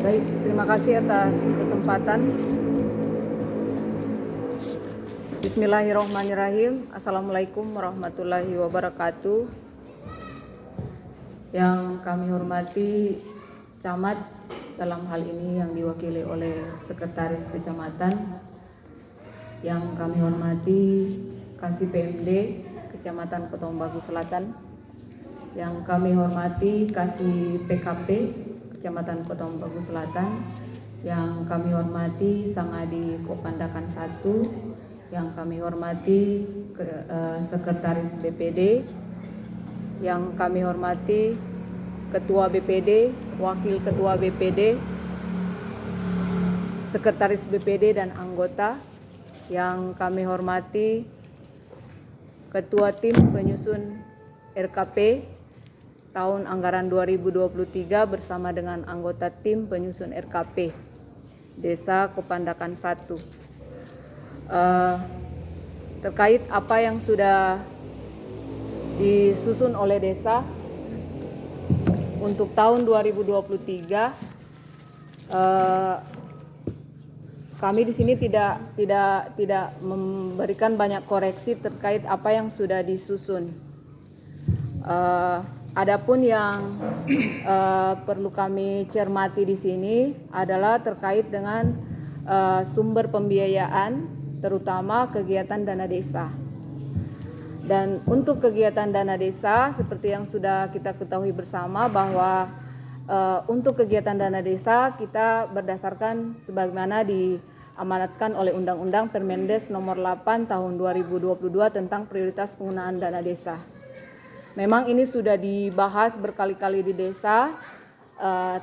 Baik, terima kasih atas kesempatan. Bismillahirrahmanirrahim. Assalamualaikum warahmatullahi wabarakatuh. Yang kami hormati Camat, dalam hal ini yang diwakili oleh Sekretaris Kecamatan. Yang kami hormati Kasih PMD Kecamatan Petombagu Selatan. Yang kami hormati Kasih PKP Kecamatan Petombagu Selatan. Yang kami hormati Sangadi Kopandakan 1, yang kami hormati Sekretaris BPD, yang kami hormati Ketua BPD, Wakil Ketua BPD, Sekretaris BPD dan anggota, yang kami hormati Ketua Tim Penyusun RKP tahun anggaran 2023 bersama dengan anggota tim penyusun RKP Desa Kopandakan 1. Terkait apa yang sudah disusun oleh desa untuk tahun 2023, kami di sini tidak memberikan banyak koreksi terkait apa yang sudah disusun. Adapun yang perlu kami cermati di sini adalah terkait dengan sumber pembiayaan, terutama kegiatan dana desa. Dan untuk kegiatan dana desa, seperti yang sudah kita ketahui bersama bahwa untuk kegiatan dana desa kita berdasarkan sebagaimana diamanatkan oleh Undang-Undang Permendes Nomor 8 Tahun 2022 tentang prioritas penggunaan dana desa. Memang ini sudah dibahas berkali-kali di desa,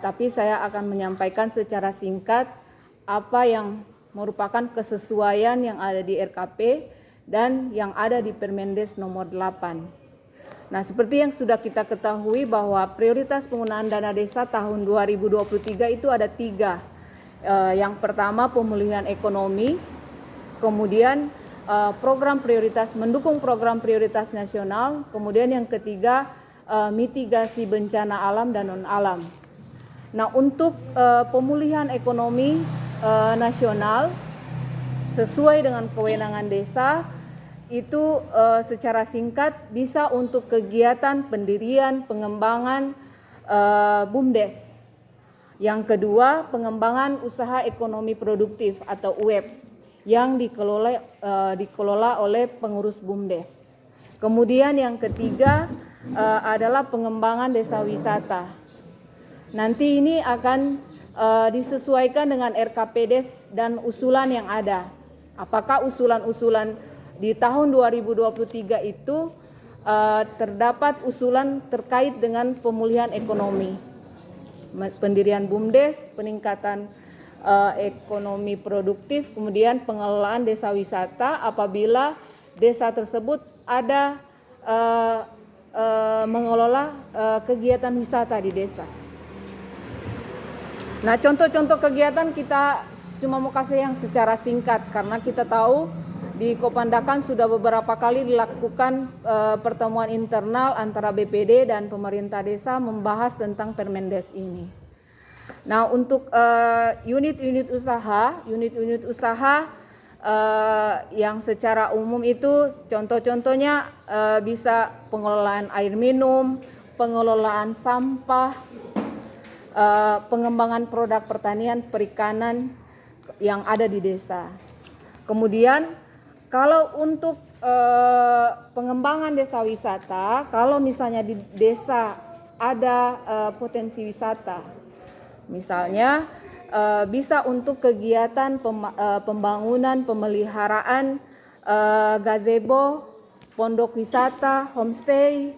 tapi saya akan menyampaikan secara singkat apa yang merupakan kesesuaian yang ada di RKP dan yang ada di Permendes Nomor 8. Nah, seperti yang sudah kita ketahui bahwa prioritas penggunaan dana desa tahun 2023 itu ada 3. Yang pertama pemulihan ekonomi, kemudian mendukung program prioritas nasional, kemudian yang ketiga mitigasi bencana alam dan non-alam. Nah, untuk pemulihan ekonomi nasional sesuai dengan kewenangan desa itu secara singkat bisa untuk kegiatan pendirian pengembangan BUMDes. Yang kedua, pengembangan usaha ekonomi produktif atau UEP yang dikelola oleh pengurus BUMDes. Kemudian yang ketiga adalah pengembangan desa wisata. Nanti ini akan disesuaikan dengan RKPdes dan usulan yang ada. Apakah usulan-usulan di tahun 2023 itu terdapat usulan terkait dengan pemulihan ekonomi, pendirian BUMDes, peningkatan ekonomi produktif, kemudian pengelolaan desa wisata apabila desa tersebut ada mengelola kegiatan wisata di desa. Nah, contoh-contoh kegiatan kita cuma mau kasih yang secara singkat karena kita tahu di Kopandakan sudah beberapa kali dilakukan pertemuan internal antara BPD dan pemerintah desa membahas tentang Permendes ini. Nah, untuk unit-unit usaha yang secara umum itu contoh-contohnya bisa pengelolaan air minum, pengelolaan sampah, pengembangan produk pertanian, perikanan yang ada di desa. Kemudian kalau untuk pengembangan desa wisata, kalau misalnya di desa ada potensi wisata, misalnya bisa untuk kegiatan pembangunan, pemeliharaan gazebo, pondok wisata, homestay,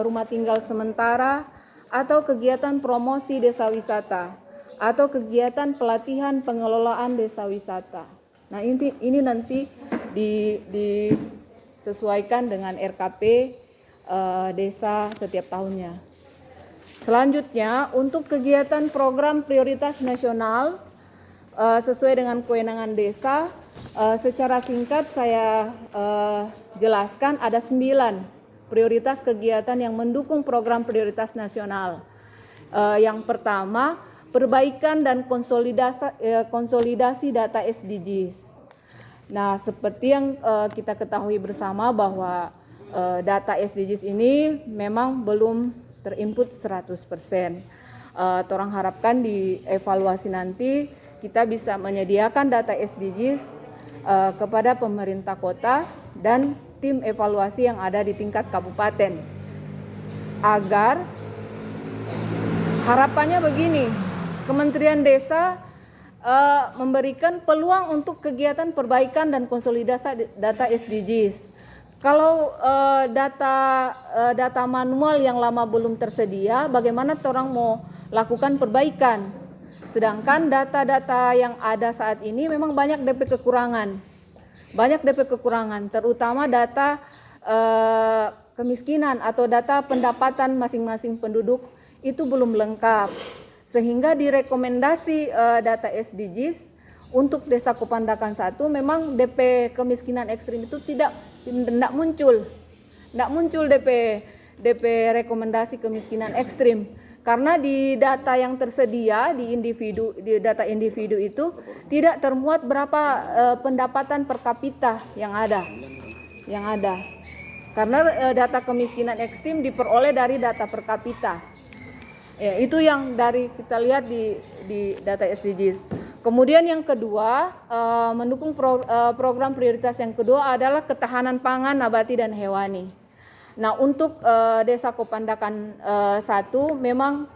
rumah tinggal sementara, atau kegiatan promosi desa wisata, atau kegiatan pelatihan pengelolaan desa wisata. Nah, ini nanti disesuaikan dengan RKP desa setiap tahunnya. Selanjutnya, untuk kegiatan program prioritas nasional sesuai dengan kewenangan desa, secara singkat saya jelaskan ada 9 prioritas kegiatan yang mendukung program prioritas nasional. Yang pertama, perbaikan dan konsolidasi data SDGs. Nah, seperti yang kita ketahui bersama bahwa data SDGs ini memang belum terinput 100%. Torang harapkan di evaluasi nanti kita bisa menyediakan data SDGs kepada pemerintah kota dan tim evaluasi yang ada di tingkat kabupaten, agar harapannya begini, Kementerian Desa memberikan peluang untuk kegiatan perbaikan dan konsolidasi data SDGs. Kalau data manual yang lama belum tersedia, bagaimana orang mau lakukan perbaikan? Sedangkan data-data yang ada saat ini memang banyak DP kekurangan. Terutama data kemiskinan atau data pendapatan masing-masing penduduk itu belum lengkap. Sehingga direkomendasi data SDGs untuk Desa Kopandakan 1 memang DP kemiskinan ekstrim itu tidak muncul DP rekomendasi kemiskinan ekstrim. Karena di data yang tersedia di data individu itu tidak termuat berapa pendapatan per kapita yang ada. Karena data kemiskinan ekstrim diperoleh dari data per kapita. Ya, itu yang dari kita lihat di data SDGs. Kemudian yang kedua, mendukung program prioritas yang kedua adalah ketahanan pangan nabati dan hewani. Nah, untuk Desa Kopandakan 1 memang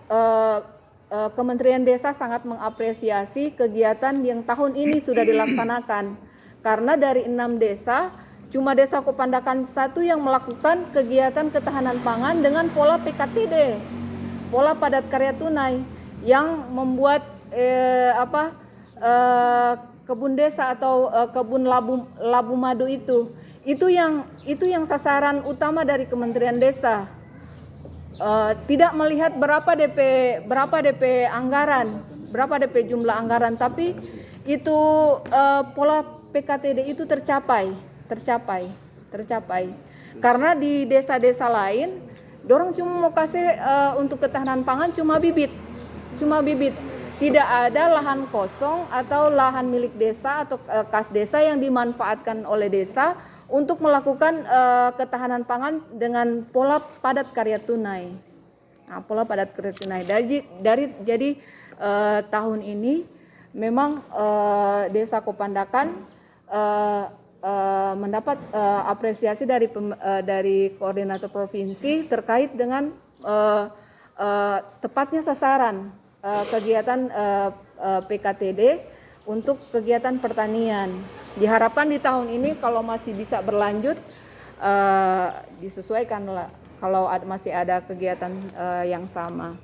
Kementerian Desa sangat mengapresiasi kegiatan yang tahun ini sudah dilaksanakan. Karena dari 6 desa, cuma Desa Kopandakan 1 yang melakukan kegiatan ketahanan pangan dengan pola PKTD, pola padat karya tunai, yang membuat kebun desa atau kebun labu madu itu yang sasaran utama dari Kementerian Desa. Tidak melihat berapa DP anggaran, berapa DP jumlah anggaran, tapi itu pola PKTD itu tercapai. Karena di desa-desa lain, dorong cuma mau kasih untuk ketahanan pangan cuma bibit. Tidak ada lahan kosong atau lahan milik desa atau kas desa yang dimanfaatkan oleh desa untuk melakukan ketahanan pangan dengan pola padat karya tunai. Nah, pola padat karya tunai. Jadi tahun ini memang Desa Kopandakan mendapat apresiasi dari koordinator provinsi terkait dengan tepatnya sasaran kegiatan PKTD untuk kegiatan pertanian. Diharapkan di tahun ini kalau masih bisa berlanjut disesuaikan lah kalau masih ada kegiatan yang sama.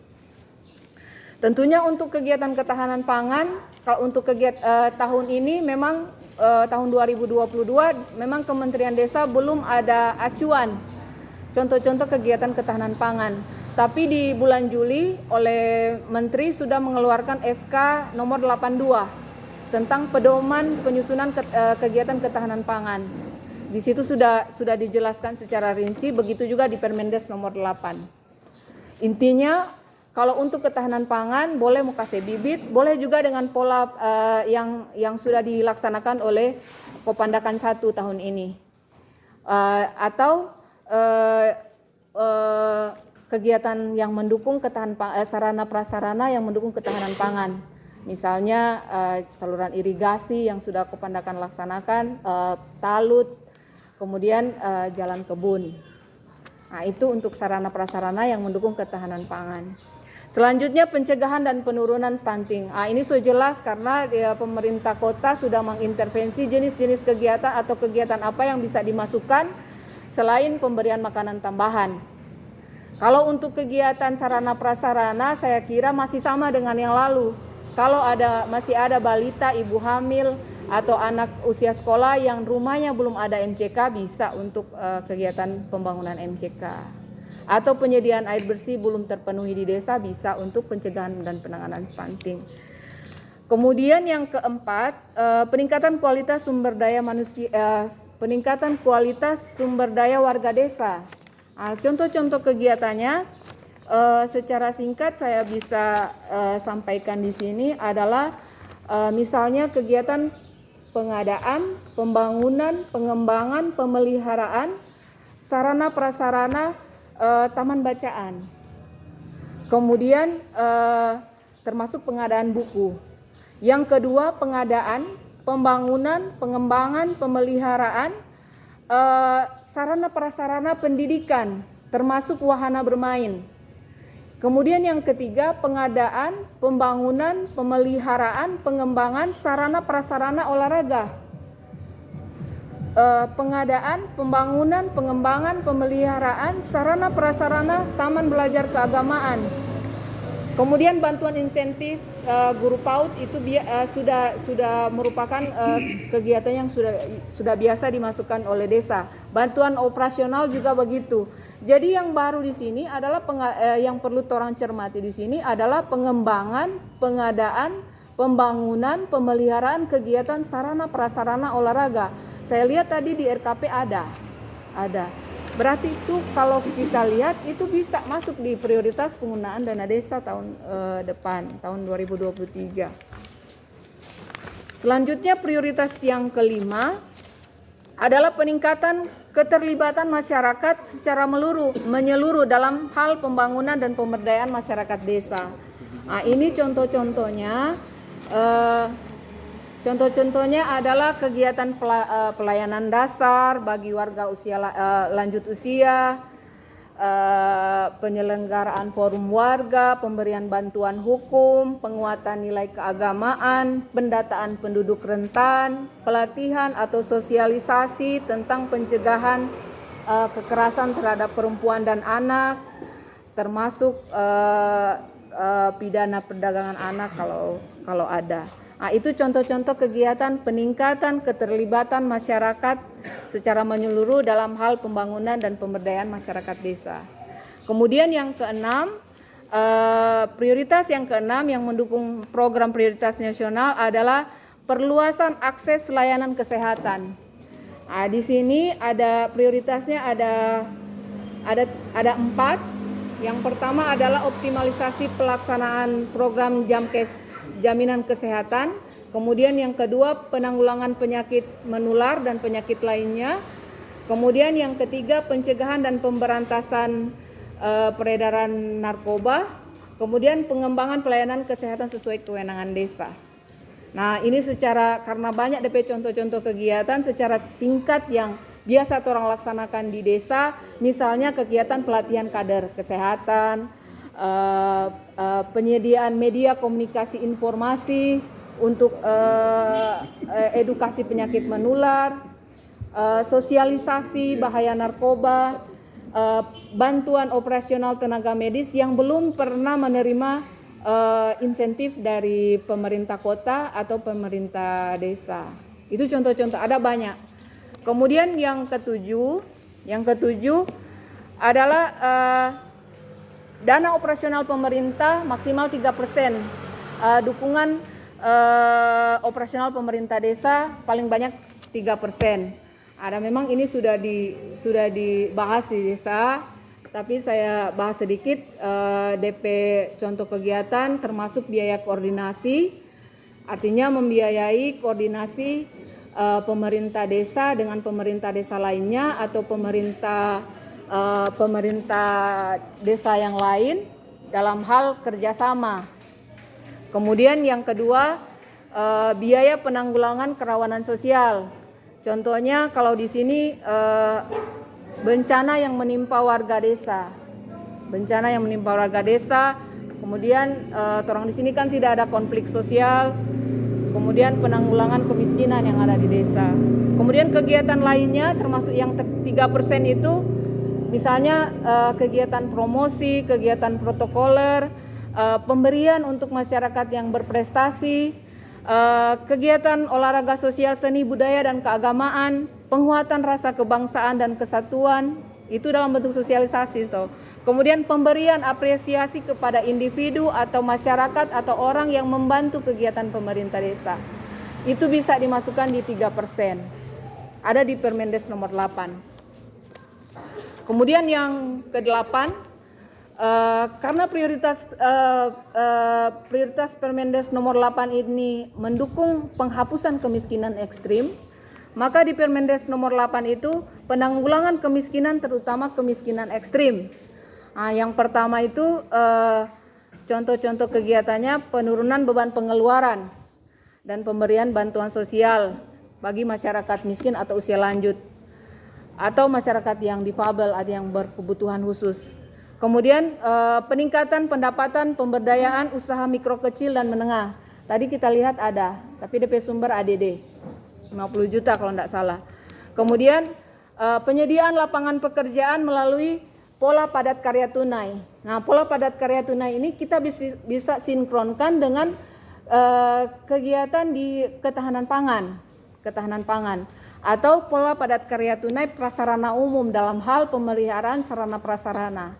Tentunya untuk kegiatan ketahanan pangan, kalau untuk kegiatan tahun ini memang tahun 2022 memang Kementerian Desa belum ada acuan contoh-contoh kegiatan ketahanan pangan. Tapi di bulan Juli oleh Menteri sudah mengeluarkan SK nomor 82 tentang pedoman penyusunan kegiatan ketahanan pangan. Di situ sudah dijelaskan secara rinci, begitu juga di Permendes nomor 8. Intinya kalau untuk ketahanan pangan boleh mau kasih bibit, boleh juga dengan pola yang sudah dilaksanakan oleh Kopandakan 1 tahun ini. Atau kegiatan yang mendukung sarana prasarana yang mendukung ketahanan pangan. Misalnya saluran irigasi yang sudah Kopandakan laksanakan, talut, kemudian jalan kebun. Nah, itu untuk sarana prasarana yang mendukung ketahanan pangan. Selanjutnya pencegahan dan penurunan stunting. Ini sudah jelas karena pemerintah kota sudah mengintervensi jenis-jenis kegiatan atau kegiatan apa yang bisa dimasukkan selain pemberian makanan tambahan. Kalau untuk kegiatan sarana prasarana saya kira masih sama dengan yang lalu. Kalau masih ada balita, ibu hamil atau anak usia sekolah yang rumahnya belum ada MCK, bisa untuk kegiatan pembangunan MCK. Atau penyediaan air bersih belum terpenuhi di desa, bisa untuk pencegahan dan penanganan stunting. Kemudian yang keempat, peningkatan kualitas sumber daya manusia, peningkatan kualitas sumber daya warga desa. Contoh-contoh kegiatannya Secara singkat saya bisa sampaikan di sini adalah misalnya kegiatan pengadaan, pembangunan, pengembangan, pemeliharaan sarana prasarana taman bacaan. Kemudian termasuk pengadaan buku. Yang kedua, pengadaan, pembangunan, pengembangan, pemeliharaan sarana prasarana pendidikan, termasuk wahana bermain. Kemudian yang ketiga, pengadaan, pembangunan, pemeliharaan, pengembangan sarana prasarana olahraga. Pengadaan, pembangunan, pengembangan, pemeliharaan sarana prasarana taman belajar keagamaan. Kemudian bantuan insentif guru PAUD itu sudah merupakan kegiatan yang sudah biasa dimasukkan oleh desa. Bantuan operasional juga begitu. Jadi yang baru di sini adalah yang perlu orang cermati di sini adalah pengembangan, pengadaan, pembangunan, pemeliharaan kegiatan sarana prasarana olahraga. Saya lihat tadi di RKP ada. Berarti itu kalau kita lihat itu bisa masuk di prioritas penggunaan dana desa tahun depan, tahun 2023. Selanjutnya prioritas yang kelima adalah peningkatan keterlibatan masyarakat secara menyeluruh dalam hal pembangunan dan pemberdayaan masyarakat desa. Nah, ini contoh-contohnya. Contoh-contohnya adalah kegiatan pelayanan dasar bagi warga lanjut usia, penyelenggaraan forum warga, pemberian bantuan hukum, penguatan nilai keagamaan, pendataan penduduk rentan, pelatihan atau sosialisasi tentang pencegahan kekerasan terhadap perempuan dan anak, termasuk pidana perdagangan anak kalau ada. Nah, itu contoh-contoh kegiatan peningkatan keterlibatan masyarakat secara menyeluruh dalam hal pembangunan dan pemberdayaan masyarakat desa. Kemudian yang keenam, prioritas yang keenam yang mendukung program prioritas nasional adalah perluasan akses layanan kesehatan. Nah, di sini ada prioritasnya ada 4. Yang pertama adalah optimalisasi pelaksanaan program jaminan kesehatan. Kemudian yang kedua, penanggulangan penyakit menular dan penyakit lainnya. Kemudian yang ketiga, pencegahan dan pemberantasan peredaran narkoba. Kemudian pengembangan pelayanan kesehatan sesuai kewenangan desa. Nah, ini karena banyak DP contoh-contoh kegiatan secara singkat yang biasa orang laksanakan di desa, misalnya kegiatan pelatihan kader kesehatan, penyediaan media komunikasi informasi untuk edukasi penyakit menular, sosialisasi bahaya narkoba, bantuan operasional tenaga medis yang belum pernah menerima insentif dari pemerintah kota atau pemerintah desa. Itu contoh-contoh, ada banyak. Kemudian yang ketujuh adalah dana operasional pemerintah maksimal 3%. Dukungan operasional pemerintah desa paling banyak 3%. Ada memang ini sudah dibahas di desa, tapi saya bahas sedikit DP contoh kegiatan termasuk biaya koordinasi, artinya membiayai koordinasi pemerintah desa dengan pemerintah desa lainnya atau pemerintah desa yang lain dalam hal kerjasama. Kemudian yang kedua, biaya penanggulangan kerawanan sosial. Contohnya kalau di sini bencana yang menimpa warga desa. Kemudian orang di sini kan tidak ada konflik sosial. Kemudian penanggulangan kemiskinan yang ada di desa. Kemudian kegiatan lainnya termasuk yang 3% itu misalnya kegiatan promosi, kegiatan protokoler, pemberian untuk masyarakat yang berprestasi, kegiatan olahraga sosial, seni, budaya, dan keagamaan, penguatan rasa kebangsaan dan kesatuan, itu dalam bentuk sosialisasi. Kemudian pemberian apresiasi kepada individu atau masyarakat atau orang yang membantu kegiatan pemerintah desa. Itu bisa dimasukkan di 3%. Ada di Permendes nomor 8. Kemudian yang ke-8, karena prioritas Permendes nomor 8 ini mendukung penghapusan kemiskinan ekstrim, maka di Permendes nomor 8 itu penanggulangan kemiskinan terutama kemiskinan ekstrim. Yang pertama itu contoh-contoh kegiatannya penurunan beban pengeluaran dan pemberian bantuan sosial bagi masyarakat miskin atau usia lanjut atau masyarakat yang difabel atau yang berkebutuhan khusus. Kemudian peningkatan pendapatan pemberdayaan usaha mikro kecil dan menengah. Tadi kita lihat ada, tapi DP sumber ADD 50 juta kalau tidak salah. Kemudian penyediaan lapangan pekerjaan melalui pola padat karya tunai. Nah, pola padat karya tunai ini kita bisa sinkronkan dengan kegiatan di ketahanan pangan atau pola padat karya tunai prasarana umum dalam hal pemeliharaan sarana prasarana.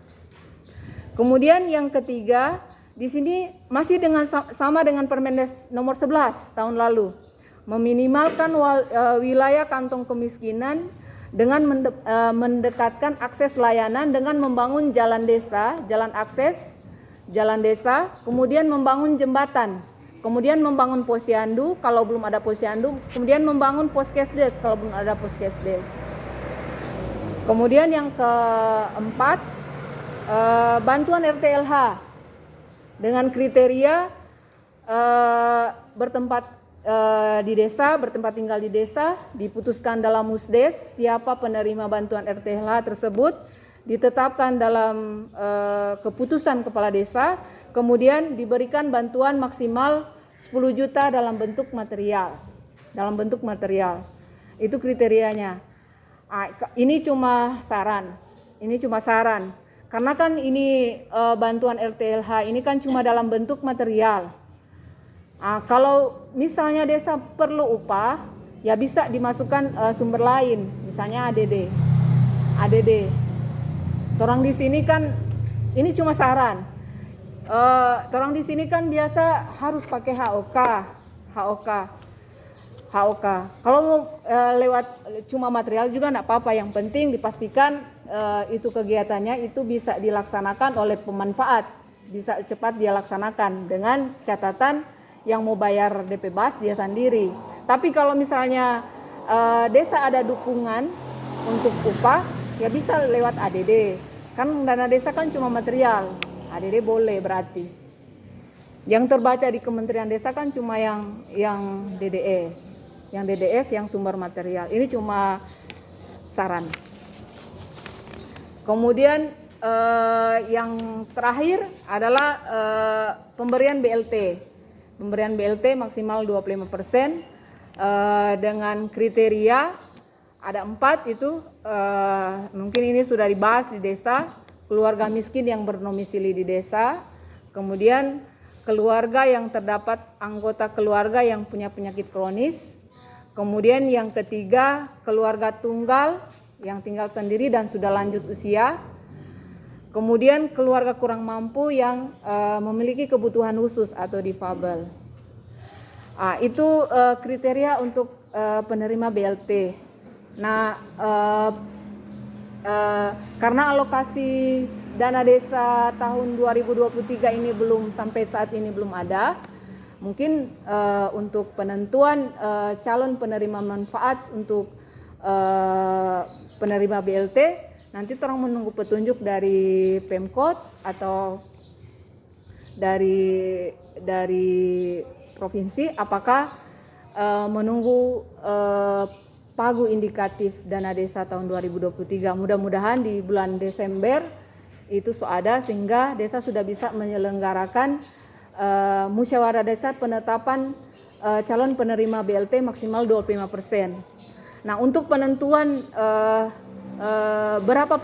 Kemudian yang ketiga, di sini masih sama dengan Permendes nomor 11 tahun lalu, meminimalkan wilayah kantong kemiskinan dengan mendekatkan akses layanan dengan membangun jalan desa, jalan akses, jalan desa, kemudian membangun jembatan, kemudian membangun posyandu kalau belum ada posyandu, kemudian membangun poskesdes kalau belum ada poskesdes. Kemudian yang keempat, bantuan RTLH dengan kriteria bertempat di desa, bertempat tinggal di desa, diputuskan dalam musdes siapa penerima bantuan RTLH tersebut, ditetapkan dalam keputusan kepala desa, kemudian diberikan bantuan maksimal 10 juta dalam bentuk material. Itu kriterianya. Ini cuma saran. Karena kan ini bantuan RTLH ini kan cuma dalam bentuk material. Kalau misalnya desa perlu upah, ya bisa dimasukkan sumber lain, misalnya ADD. Torang di sini kan ini cuma saran. Torang di sini kan biasa harus pakai HOK. Kalau mau lewat cuma material juga enggak apa-apa, yang penting dipastikan itu kegiatannya itu bisa dilaksanakan oleh pemanfaat, bisa cepat dia laksanakan dengan catatan yang mau bayar DP BAS dia sendiri. Tapi kalau misalnya desa ada dukungan untuk upah, ya bisa lewat ADD. Kan dana desa kan cuma material, ADD boleh berarti. Yang terbaca di Kementerian Desa kan cuma yang DDS. Yang DDS yang sumber material. Ini cuma saran. Kemudian yang terakhir adalah pemberian BLT. Pemberian BLT maksimal 25% dengan kriteria ada 4 itu, mungkin ini sudah dibahas di desa, keluarga miskin yang bernomisili di desa, kemudian keluarga yang terdapat anggota keluarga yang punya penyakit kronis, kemudian yang ketiga keluarga tunggal yang tinggal sendiri dan sudah lanjut usia, kemudian keluarga kurang mampu yang memiliki kebutuhan khusus atau difabel. Itu kriteria untuk penerima BLT. Nah, karena alokasi dana desa tahun 2023 ini sampai saat ini belum ada, mungkin untuk penentuan calon penerima manfaat untuk penerima BLT nanti orang menunggu petunjuk dari Pemkot atau dari provinsi, apakah menunggu pagu indikatif dana desa tahun 2023. Mudah-mudahan di bulan Desember itu ada, sehingga desa sudah bisa menyelenggarakan musyawarah desa penetapan calon penerima BLT maksimal 25%. Nah, untuk penentuan berapa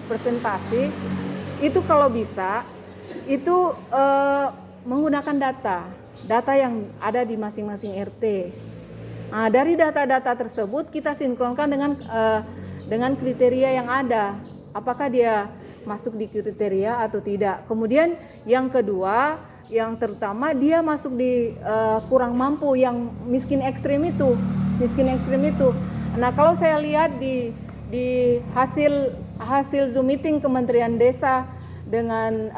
persentase itu kalau bisa itu menggunakan data yang ada di masing-masing RT. Nah, dari data-data tersebut kita sinkronkan dengan kriteria yang ada, apakah dia masuk di kriteria atau tidak. Kemudian yang kedua, yang terutama dia masuk di kurang mampu, yang miskin ekstrim itu. Nah, kalau saya lihat di hasil Zoom meeting Kementerian Desa dengan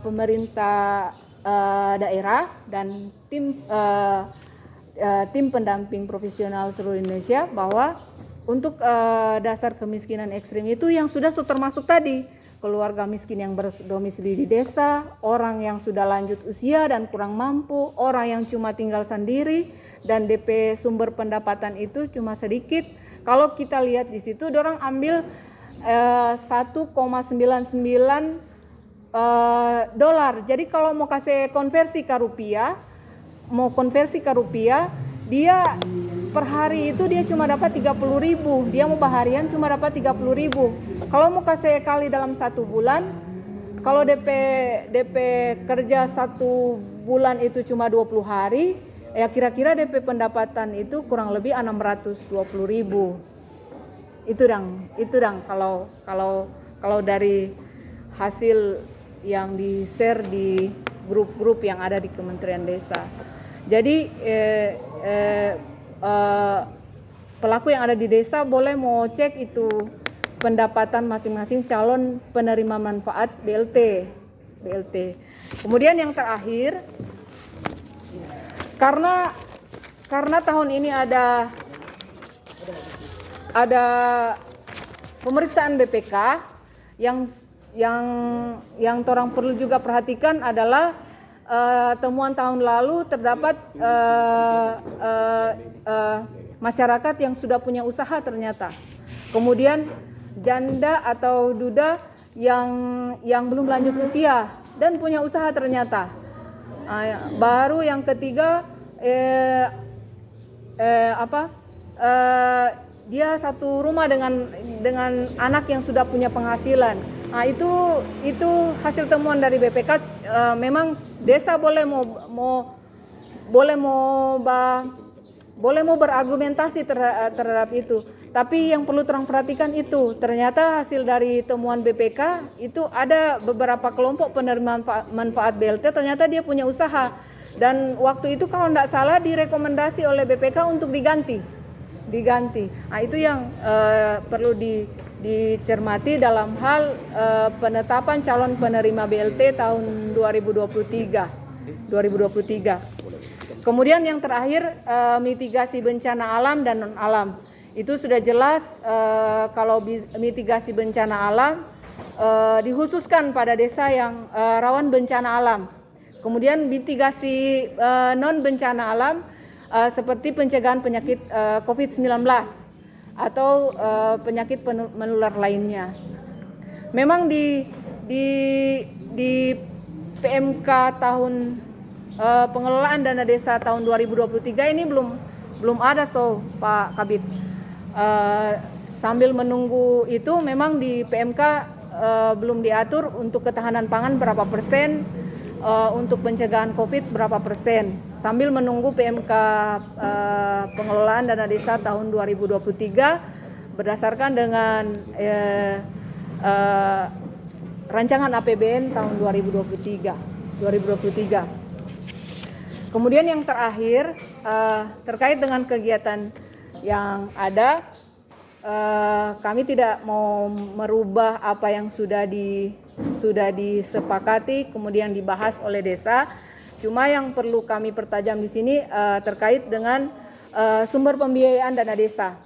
pemerintah daerah dan tim pendamping profesional seluruh Indonesia bahwa untuk dasar kemiskinan ekstrim itu yang sudah termasuk tadi, keluarga miskin yang berdomisili di desa, orang yang sudah lanjut usia dan kurang mampu, orang yang cuma tinggal sendiri dan DP sumber pendapatan itu cuma sedikit. Kalau kita lihat di situ, orang ambil 1,99 dolar. Jadi kalau mau kasih konversi ke rupiah, dia per hari itu dia cuma dapat 30.000. Dia mau baharian cuma dapat 30.000. Kalau mau kasih kali dalam 1 bulan, kalau DP kerja 1 bulan itu cuma 20 hari, ya kira-kira DP pendapatan itu kurang lebih 620.000. Itu dang kalau dari hasil yang di-share di grup-grup yang ada di Kementerian Desa. Jadi pelaku yang ada di desa boleh mau cek itu pendapatan masing-masing calon penerima manfaat BLT. Kemudian yang terakhir, karena tahun ini ada pemeriksaan BPK yang orang perlu juga perhatikan adalah temuan tahun lalu terdapat masyarakat yang sudah punya usaha ternyata. Kemudian janda atau duda yang belum lanjut usia dan punya usaha ternyata. Baru yang ketiga dia satu rumah dengan anak yang sudah punya penghasilan. Nah, itu hasil temuan dari BPK. Memang desa boleh mau berargumentasi terhadap itu. Tapi yang perlu terang perhatikan itu, ternyata hasil dari temuan BPK itu ada beberapa kelompok penerima manfaat BLT ternyata dia punya usaha. Dan waktu itu kalau tidak salah direkomendasi oleh BPK untuk diganti. Nah, itu yang perlu dicermati dalam hal penetapan calon penerima BLT tahun 2023. Kemudian yang terakhir, mitigasi bencana alam dan non alam. Itu sudah jelas kalau mitigasi bencana alam dikhususkan pada desa yang rawan bencana alam. Kemudian mitigasi non bencana alam seperti pencegahan penyakit COVID-19 atau penyakit menular lainnya. Memang di PMK tahun pengelolaan dana desa tahun 2023 ini belum ada Pak Kabid. Sambil menunggu itu memang di PMK belum diatur untuk ketahanan pangan berapa persen, untuk pencegahan COVID berapa persen. Sambil menunggu PMK pengelolaan dana desa tahun 2023 berdasarkan dengan rancangan APBN tahun 2023. Kemudian yang terakhir terkait dengan kegiatan yang ada, kami tidak mau merubah apa yang sudah disepakati kemudian dibahas oleh desa. Cuma yang perlu kami pertajam di sini terkait dengan sumber pembiayaan dana desa.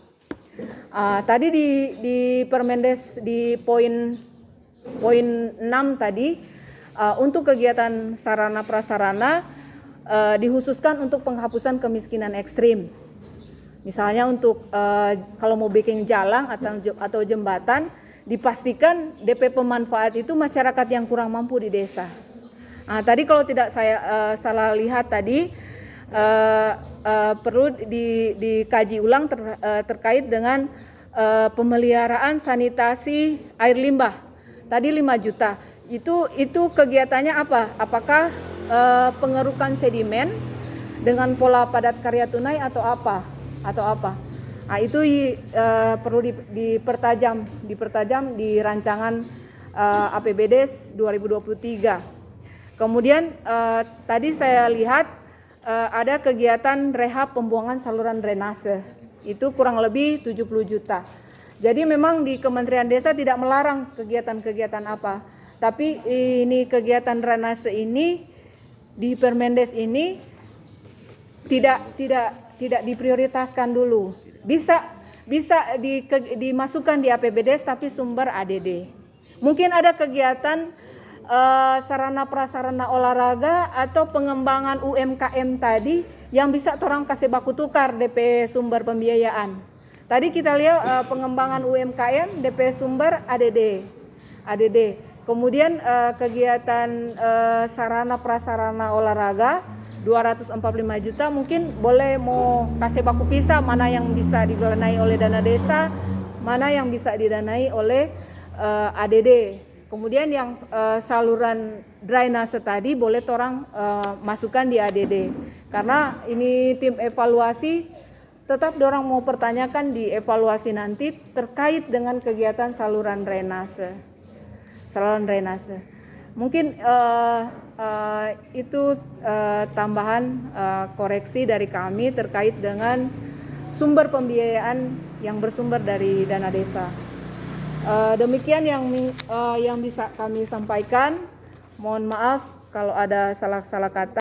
Tadi di Permendes di poin 6 tadi untuk kegiatan sarana prasarana dikhususkan untuk penghapusan kemiskinan ekstrim. Misalnya untuk kalau mau bikin jalan atau jembatan, dipastikan DP pemanfaat itu masyarakat yang kurang mampu di desa. Nah, tadi kalau tidak saya salah lihat tadi perlu dikaji ulang terkait dengan pemeliharaan sanitasi air limbah. Tadi 5 juta. Itu kegiatannya apa? Apakah pengerukan sedimen dengan pola padat karya tunai atau apa? Nah, itu perlu dipertajam di rancangan APBD 2023. Kemudian tadi saya lihat ada kegiatan rehab pembuangan saluran drainase. Itu kurang lebih 70 juta. Jadi memang di Kementerian Desa tidak melarang kegiatan-kegiatan apa. Tapi ini kegiatan drainase ini di Permendes ini tidak diprioritaskan dulu. Bisa dimasukkan di APBDes tapi sumber ADD. Mungkin ada kegiatan sarana prasarana olahraga atau pengembangan UMKM tadi yang bisa orang kasih baku tukar DP sumber pembiayaan. Tadi kita lihat pengembangan UMKM DP sumber ADD. Kemudian kegiatan sarana prasarana olahraga 245 juta, mungkin boleh mau kasih baku pisah mana yang bisa didanai oleh dana desa, mana yang bisa didanai oleh ADD. Kemudian yang saluran drainase tadi boleh orang masukkan di ADD. Karena ini tim evaluasi, tetap dorang mau pertanyakan di evaluasi nanti terkait dengan kegiatan saluran drainase. Mungkin itu tambahan koreksi dari kami terkait dengan sumber pembiayaan yang bersumber dari dana desa. Demikian yang bisa kami sampaikan. Mohon maaf kalau ada salah kata.